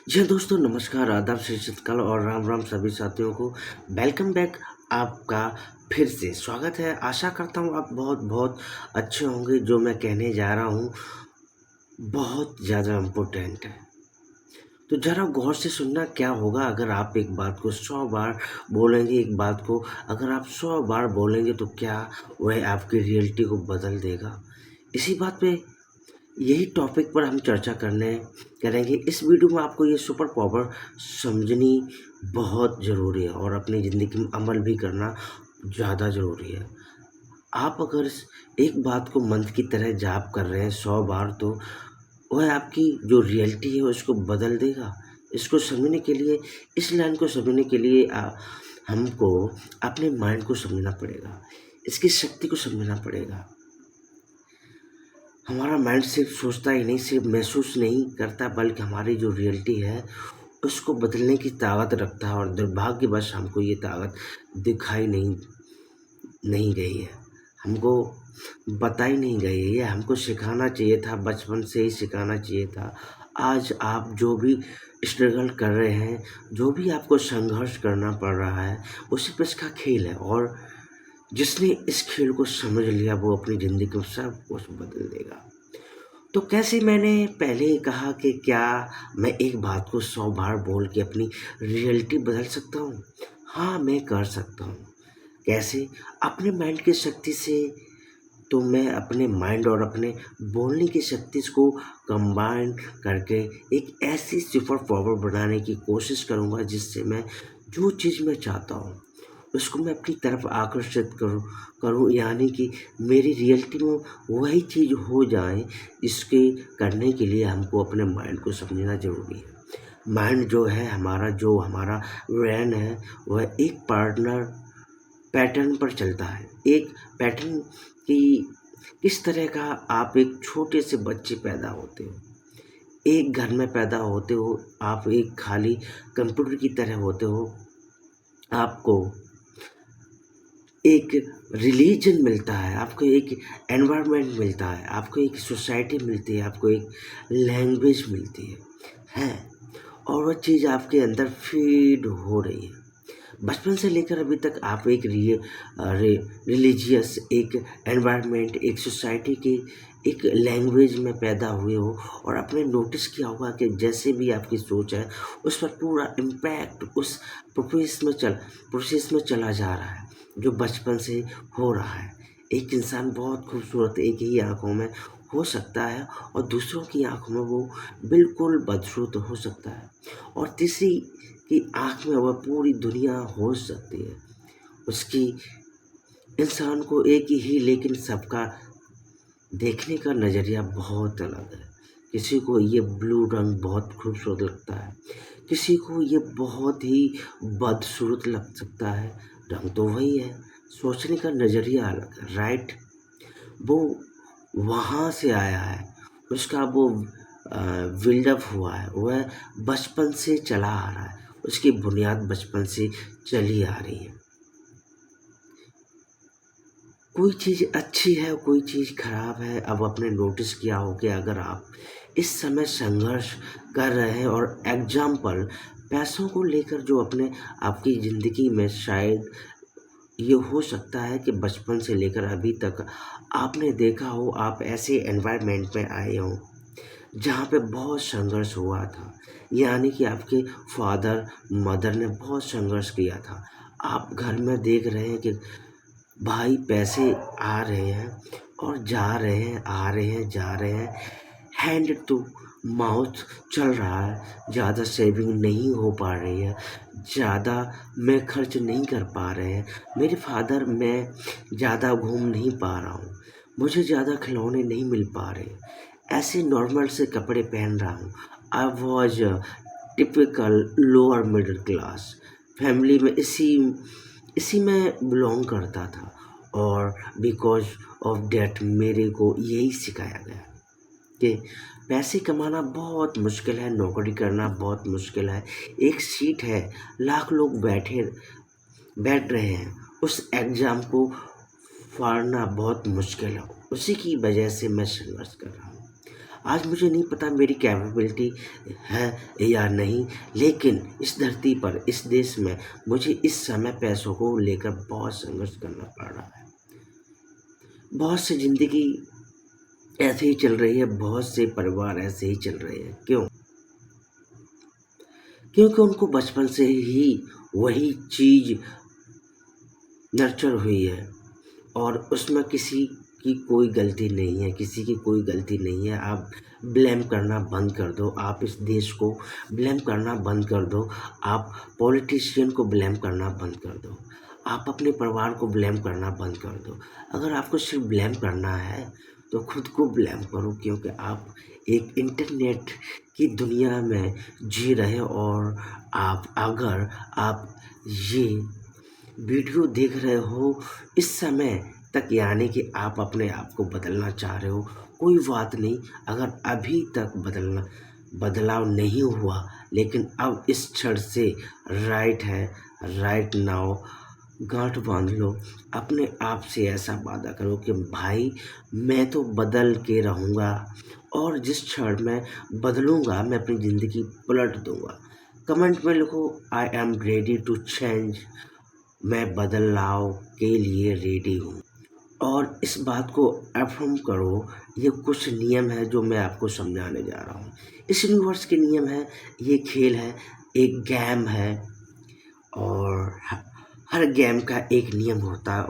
जी हाँ दोस्तों, नमस्कार, आदाब, श्री सतकाल और राम राम सभी साथियों को। वेलकम बैक आपका फिर से स्वागत है। आशा करता हूँ आप बहुत बहुत अच्छे होंगे। जो मैं कहने जा रहा हूँ बहुत ज़्यादा इम्पोर्टेंट है, तो ज़रा गौर से सुनना। क्या होगा अगर आप एक बात को 100 बार बोलेंगे? एक बात को अगर आप 100 बार बोलेंगे तो क्या वह आपकी रियलिटी को बदल देगा? इसी बात पे, यही टॉपिक पर हम चर्चा करने करेंगे। इस वीडियो में आपको ये सुपर पावर समझनी बहुत ज़रूरी है और अपनी ज़िंदगी में अमल भी करना ज़्यादा ज़रूरी है। आप अगर इस एक बात को मंत्र की तरह जाप कर रहे हैं 100 बार, तो वह आपकी जो रियलिटी है उसको बदल देगा। इसको समझने के लिए, इस लाइन को समझने के लिए हमको अपने माइंड को समझना पड़ेगा, इसकी शक्ति को समझना पड़ेगा। हमारा माइंड सिर्फ सोचता ही नहीं, सिर्फ महसूस नहीं करता, बल्कि हमारी जो रियलिटी है उसको बदलने की ताकत रखता है। और दुर्भाग्यवश हमको ये ताकत दिखाई नहीं नहीं गई है, हमको बताई नहीं गई है। ये हमको सिखाना चाहिए था, बचपन से ही सिखाना चाहिए था। आज आप जो भी स्ट्रगल कर रहे हैं, जो भी आपको संघर्ष करना पड़ रहा है, वो सिर्फ इसका खेल है। और जिसने इस खेल को समझ लिया वो अपनी ज़िंदगी में सब कुछ बदल देगा। तो कैसे, मैंने पहले ही कहा कि क्या मैं एक बात को 100 बार बोल के अपनी रियलिटी बदल सकता हूँ? हाँ, मैं कर सकता हूँ। कैसे? अपने माइंड की शक्ति से। तो मैं अपने माइंड और अपने बोलने की शक्ति को कंबाइन करके एक ऐसी सुपर पावर बनाने की कोशिश करूँगा जिससे मैं जो चीज़ मैं चाहता हूँ उसको मैं अपनी तरफ आकर्षित करूँ करूँ यानी कि मेरी रियलिटी में वही चीज़ हो जाए। इसके करने के लिए हमको अपने माइंड को समझना ज़रूरी है। माइंड जो है हमारा, जो हमारा ब्रेन है, वह एक पार्टनर पैटर्न पर चलता है। एक पैटर्न की किस तरह का, आप एक छोटे से बच्चे पैदा होते हो, एक घर में पैदा होते हो, आप एक खाली कंप्यूटर की तरह होते हो। आपको एक रिलीजन मिलता है, आपको एक एनवायरनमेंट मिलता है, आपको एक सोसाइटी मिलती है, आपको एक लैंग्वेज मिलती है, और वह चीज़ आपके अंदर फीड हो रही है। बचपन से लेकर अभी तक आप एक रिलीजियस, एक एनवायरनमेंट, एक सोसाइटी की एक लैंग्वेज में पैदा हुए हो। और आपने नोटिस किया होगा कि जैसे भी आपकी सोच है उस पर पूरा इम्पैक्ट उस प्रोसेस में चला जा रहा है जो बचपन से हो रहा है। एक इंसान बहुत खूबसूरत एक ही आँखों में हो सकता है और दूसरों की आँखों में वो बिल्कुल बदसूरत हो सकता है, और तीसरी की आँख में वह पूरी दुनिया हो सकती है। उसकी इंसान को एक ही, लेकिन सबका देखने का नज़रिया बहुत अलग है। किसी को ये ब्लू रंग बहुत खूबसूरत लगता है, किसी को ये बहुत ही बदसूरत लग सकता है। रंग तो वही है, सोचने का नज़रिया अलग है, राइट? वो वहाँ से आया है, उसका वो बिल्डअप हुआ है, वह बचपन से चला आ रहा है, उसकी बुनियाद बचपन से चली आ रही है। कोई चीज़ अच्छी है, कोई चीज़ खराब है। अब आपने नोटिस किया हो कि अगर आप इस समय संघर्ष कर रहे हैं, और एग्जाम्पल पैसों को लेकर जो अपने आपकी ज़िंदगी में, शायद ये हो सकता है कि बचपन से लेकर अभी तक आपने देखा हो, आप ऐसे एनवायरनमेंट में आए हों जहाँ पे बहुत संघर्ष हुआ था, यानी कि आपके फादर मदर ने बहुत संघर्ष किया था। आप घर में देख रहे हैं कि भाई पैसे आ रहे हैं और जा रहे हैं, आ रहे हैं, जा रहे हैं, हैंड टू माउथ चल रहा है, ज़्यादा सेविंग नहीं हो पा रही है, ज़्यादा मैं खर्च नहीं कर पा रहे हैं, मेरे फादर, मैं ज़्यादा घूम नहीं पा रहा हूँ, मुझे ज़्यादा खिलौने नहीं मिल पा रहे, ऐसे नॉर्मल से कपड़े पहन रहा हूँ। I was typical lower middle class family में, इसी में बिलोंग करता था। और बिकॉज ऑफ डैट मेरे को यही सिखाया गया कि पैसे कमाना बहुत मुश्किल है, नौकरी करना बहुत मुश्किल है। एक सीट है, लाख लोग बैठ रहे हैं, उस एग्ज़ाम को फाड़ना बहुत मुश्किल है। उसी की वजह से मैं संघर्ष कर रहा हूँ। आज मुझे नहीं पता मेरी कैपेबिलिटी है या नहीं, लेकिन इस धरती पर, इस देश में मुझे इस समय पैसों को लेकर बहुत संघर्ष करना पड़ रहा है। बहुत सी ज़िंदगी ऐसे ही चल रही है, बहुत से परिवार ऐसे ही चल रहे हैं। क्यों? क्योंकि उनको बचपन से ही वही चीज़ नर्चर हुई है और उसमें किसी की कोई गलती नहीं है, किसी की कोई गलती नहीं है। आप ब्लेम करना बंद कर दो, आप इस देश को ब्लेम करना बंद कर दो, आप पॉलिटिशियन को ब्लेम करना बंद कर दो, आप अपने परिवार को ब्लेम करना बंद कर दो। अगर आपको सिर्फ ब्लेम करना है तो खुद को ब्लेम करो, क्योंकि आप एक इंटरनेट की दुनिया में जी रहे हो और अगर आप ये वीडियो देख रहे हो इस समय तक, यानी कि आप अपने आप को बदलना चाह रहे हो। कोई बात नहीं, अगर अभी तक बदलाव नहीं हुआ, लेकिन अब इस क्षण से राइट है, राइट नाउ गांठ बांध लो। अपने आप से ऐसा वादा करो कि भाई मैं तो बदल के रहूँगा और जिस क्षण मैं बदलूँगा मैं अपनी ज़िंदगी पलट दूँगा। कमेंट में लिखो I am ready to change, मैं बदलाव के लिए रेडी हूँ। और इस बात को अफर्म करो। ये कुछ नियम है जो मैं आपको समझाने जा रहा हूँ। इस यूनिवर्स के नियम है, ये खेल है, एक गेम है और हर गेम का एक नियम होता है।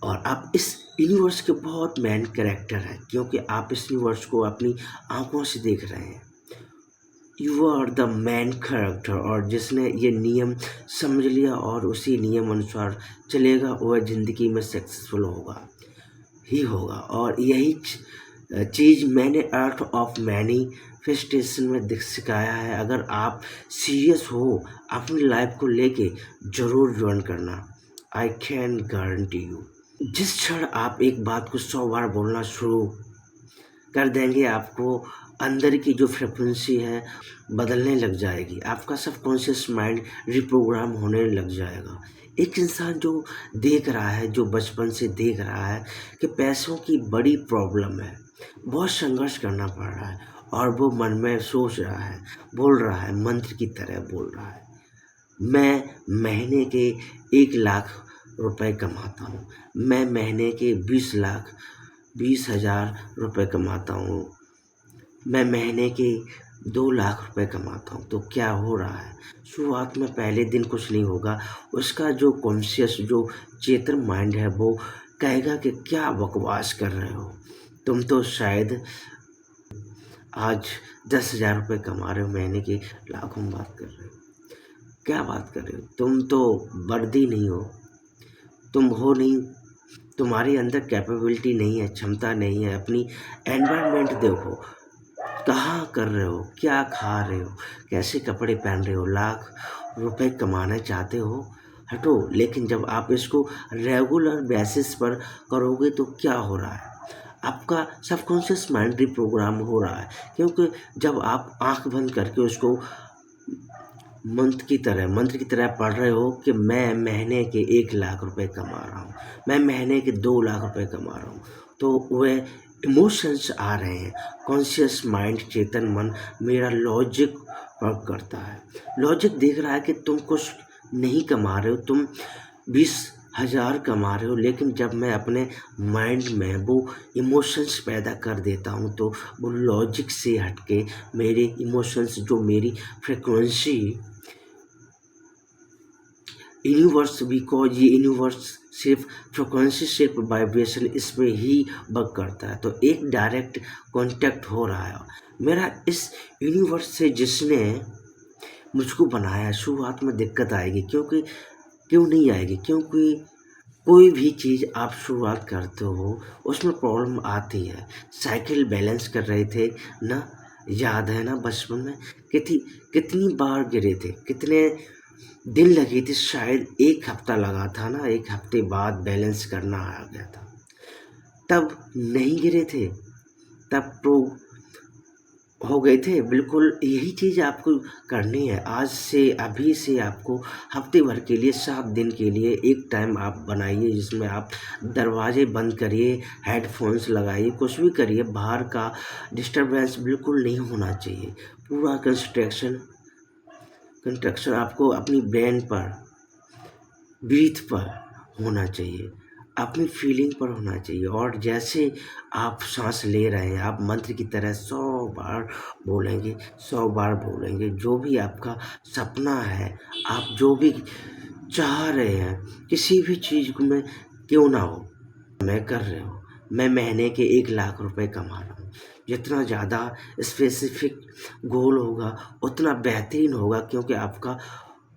और आप इस यूनिवर्स के बहुत मेन कैरेक्टर हैं, क्योंकि आप इस यूनिवर्स को अपनी आंखों से देख रहे हैं। You are the main character, और जिसने ये नियम समझ लिया और उसी नियम अनुसार चलेगा वह ज़िंदगी में सक्सेसफुल होगा ही होगा। और यही चीज़ मैंने आर्ट ऑफ मैनिफेस्टेशन में सिखाया है। अगर आप सीरियस हो अपनी लाइफ को लेके, ज़रूर ज्वाइन करना। आई कैन गारंटी यू, जिस क्षण आप एक बात को 100 बार बोलना शुरू कर देंगे, आपको अंदर की जो फ्रिक्वेंसी है बदलने लग जाएगी, आपका सबकॉन्शियस माइंड रिप्रोग्राम होने लग जाएगा। एक इंसान जो देख रहा है, जो बचपन से देख रहा है कि पैसों की बड़ी प्रॉब्लम है, बहुत संघर्ष करना पड़ रहा है, और वो मन में सोच रहा है, बोल रहा है, मंत्र की तरह बोल रहा है, मैं महीने के 1 लाख रुपए कमाता हूँ, मैं महीने के 20,000 रुपए कमाता हूँ, मैं महीने के 2 लाख रुपए कमाता हूँ। तो क्या हो रहा है? शुरुआत में पहले दिन कुछ नहीं होगा, उसका जो कॉन्शियस, जो चेतन माइंड है, वो कहेगा कि क्या बकवास कर रहे हो, तुम तो शायद आज 10,000 रुपये कमा रहे हो, महीने के लाखों में बात कर रहे हो, क्या बात कर रहे हो, तुम तो वर्दी नहीं हो, तुम हो नहीं, तुम्हारे अंदर कैपेबिलिटी नहीं है, क्षमता नहीं है। अपनी एनवायरनमेंट देखो, कहाँ कर रहे हो, क्या खा रहे हो, कैसे कपड़े पहन रहे हो, लाख रुपए कमाना चाहते हो, हटो। लेकिन जब आप इसको रेगुलर बेसिस पर करोगे तो क्या हो रहा है, आपका सबकॉन्शियस माइंड रिप्रोग्राम हो रहा है। क्योंकि जब आप आंख बंद करके उसको मंत्र की तरह पढ़ रहे हो कि मैं महीने के 1 लाख रुपए कमा रहा हूँ, मैं महीने के 2 लाख रुपए कमा रहा हूँ, तो वह इमोशंस आ रहे हैं। कॉन्शियस माइंड, चेतन मन, मेरा लॉजिक वर्क करता है। लॉजिक देख रहा है कि तुम कुछ नहीं कमा रहे हो, तुम 20,000 कमा रहे हो, लेकिन जब मैं अपने माइंड में वो इमोशंस पैदा कर देता हूँ, तो वो लॉजिक से हटके मेरे इमोशंस, जो मेरी फ्रिक्वेंसी यूनिवर्स, बिकॉज ये यूनिवर्स सिर्फ फ्रिक्वेंसी, सिर्फ वाइब्रेशन, इस पर ही वर्क करता है। तो एक डायरेक्ट कांटेक्ट हो रहा है मेरा इस यूनिवर्स से, जिसने मुझको बनाया। शुरुआत में दिक्कत आएगी, क्यों नहीं आएगी? क्योंकि कोई भी चीज़ आप शुरुआत करते हो उसमें प्रॉब्लम आती है। साइकिल बैलेंस कर रहे थे ना, याद है ना बचपन में कितनी बार गिरे थे, कितने दिन लगी थी, शायद 1 हफ्ता लगा था ना, 1 हफ्ते बाद बैलेंस करना आ गया था। तब नहीं गिरे थे, तब हो गए थे। बिल्कुल यही चीज़ आपको करनी है। आज से अभी से आपको हफ्ते भर के लिए 7 दिन के लिए एक टाइम आप बनाइए जिसमें आप दरवाजे बंद करिए, हेडफोन्स लगाइए, कुछ भी करिए, बाहर का डिस्टरबेंस बिल्कुल नहीं होना चाहिए। पूरा कंस्ट्रक्शन आपको अपनी ब्रेन पर, ब्रीथ पर होना चाहिए, अपनी फीलिंग पर होना चाहिए। और जैसे आप सांस ले रहे हैं, आप मंत्र की तरह 100 बार बोलेंगे, 100 बार बोलेंगे। जो भी आपका सपना है, आप जो भी चाह रहे हैं, किसी भी चीज़ में क्यों ना हो, मैं कर रहे हो। मैं महीने के 1 लाख रुपए कमा रहा हूँ। जितना ज़्यादा स्पेसिफिक गोल होगा उतना बेहतरीन होगा, क्योंकि आपका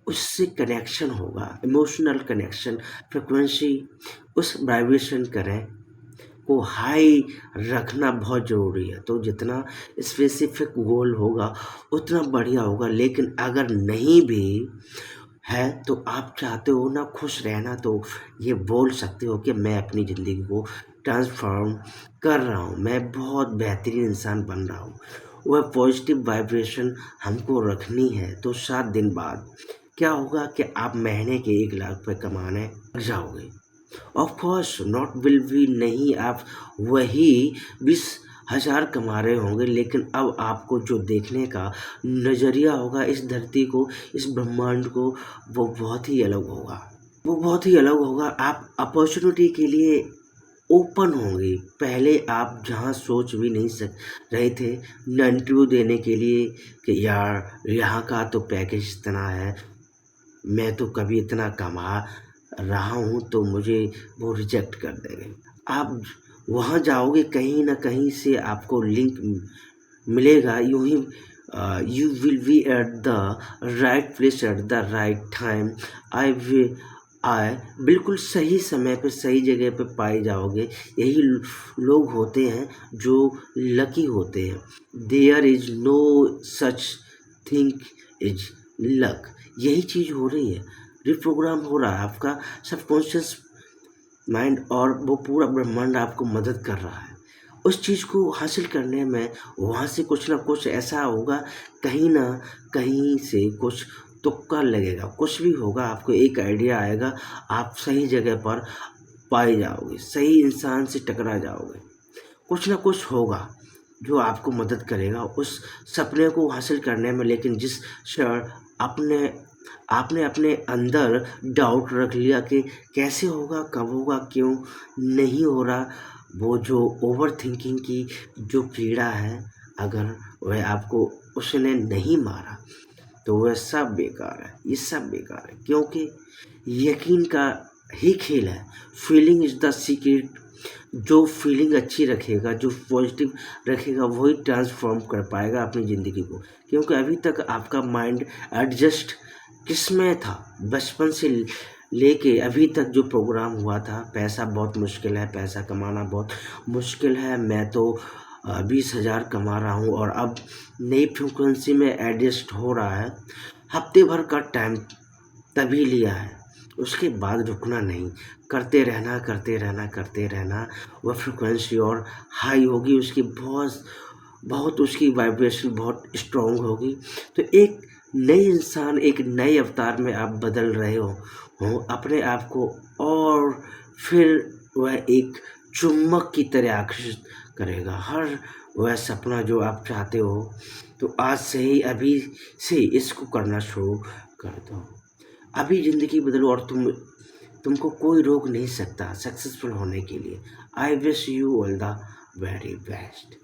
उससे कनेक्शन होगा, इमोशनल कनेक्शन, फ्रिक्वेंसी, उस वाइब्रेशन करें को हाई रखना बहुत ज़रूरी है। तो जितना स्पेसिफिक गोल होगा उतना बढ़िया होगा। लेकिन अगर नहीं भी है तो आप चाहते हो ना खुश रहना, तो ये बोल सकते हो कि मैं अपनी ज़िंदगी को ट्रांसफॉर्म कर रहा हूँ, मैं बहुत बेहतरीन इंसान बन रहा हूँ। वह पॉजिटिव वाइब्रेशन हमको रखनी है। तो 7 दिन बाद क्या होगा कि आप महीने के 1 लाख रुपए कमाने लग जाओगे। Of course not will be, नहीं आप वही 20,000 कमा रहे होंगे, लेकिन अब आपको जो देखने का नज़रिया होगा इस धरती को, इस ब्रह्मांड को, वो बहुत ही अलग होगा। वो बहुत ही अलग होगा। आप अपॉर्चुनिटी के लिए ओपन होंगे। पहले आप जहाँ सोच भी नहीं सक रहे थे न इंटरव्यू देने के लिए कि यार यहाँ का तो पैकेज इतना है, मैं तो कभी इतना कमा रहा हूँ तो मुझे वो रिजेक्ट कर देंगे। आप वहाँ जाओगे, कहीं न कहीं से आपको लिंक मिलेगा। यूँ ही you will be at the right place at the right time. आए बिल्कुल सही समय पे सही जगह पे पाए जाओगे। यही लोग होते हैं जो लकी होते हैं। There is no such thing is luck. यही चीज़ हो रही है, रिप्रोग्राम हो रहा है आपका सबकॉन्शियस माइंड, और वो पूरा ब्रह्मांड आपको मदद कर रहा है उस चीज़ को हासिल करने में। वहाँ से कुछ ना कुछ ऐसा होगा, कहीं ना कहीं से कुछ तुक्का लगेगा, कुछ भी होगा, आपको एक आइडिया आएगा, आप सही जगह पर पाए जाओगे, सही इंसान से टकरा जाओगे। कुछ ना कुछ होगा जो आपको मदद करेगा उस सपने को हासिल करने में। लेकिन जिस क्षण अपने आपने अपने अंदर डाउट रख लिया कि कैसे होगा, कब होगा, क्यों नहीं हो रहा, वो जो ओवरथिंकिंग की जो पीड़ा है, अगर वह आपको उसने नहीं मारा तो वह सब बेकार है, ये सब बेकार है। क्योंकि यकीन का ही खेल है। Feeling is the secret. जो फीलिंग अच्छी रखेगा, जो पॉजिटिव रखेगा, वही ट्रांसफॉर्म कर पाएगा अपनी ज़िंदगी को। क्योंकि अभी तक आपका माइंड एडजस्ट किसमें था, बचपन से लेके अभी तक जो प्रोग्राम हुआ था, पैसा बहुत मुश्किल है, पैसा कमाना बहुत मुश्किल है, मैं तो 20,000 कमा रहा हूँ, और अब नई फ्रिक्वेंसी में एडजस्ट हो रहा है। हफ्ते भर का टाइम तभी लिया है, उसके बाद रुकना नहीं, करते रहना, करते रहना, करते रहना। वह फ्रिक्वेंसी और हाई होगी, उसकी बहुत बहुत उसकी वाइब्रेशन बहुत स्ट्रॉन्ग होगी। तो एक नए इंसान, एक नए अवतार में आप बदल रहे हो अपने आप को, और फिर वह एक चुम्बक की तरह आकर्षित करेगा हर वह सपना जो आप चाहते हो। तो आज से ही, अभी से इसको करना शुरू कर दो। अभी ज़िंदगी बदलो, और तुमको कोई रोक नहीं सकता सक्सेसफुल होने के लिए। I wish you all the very best.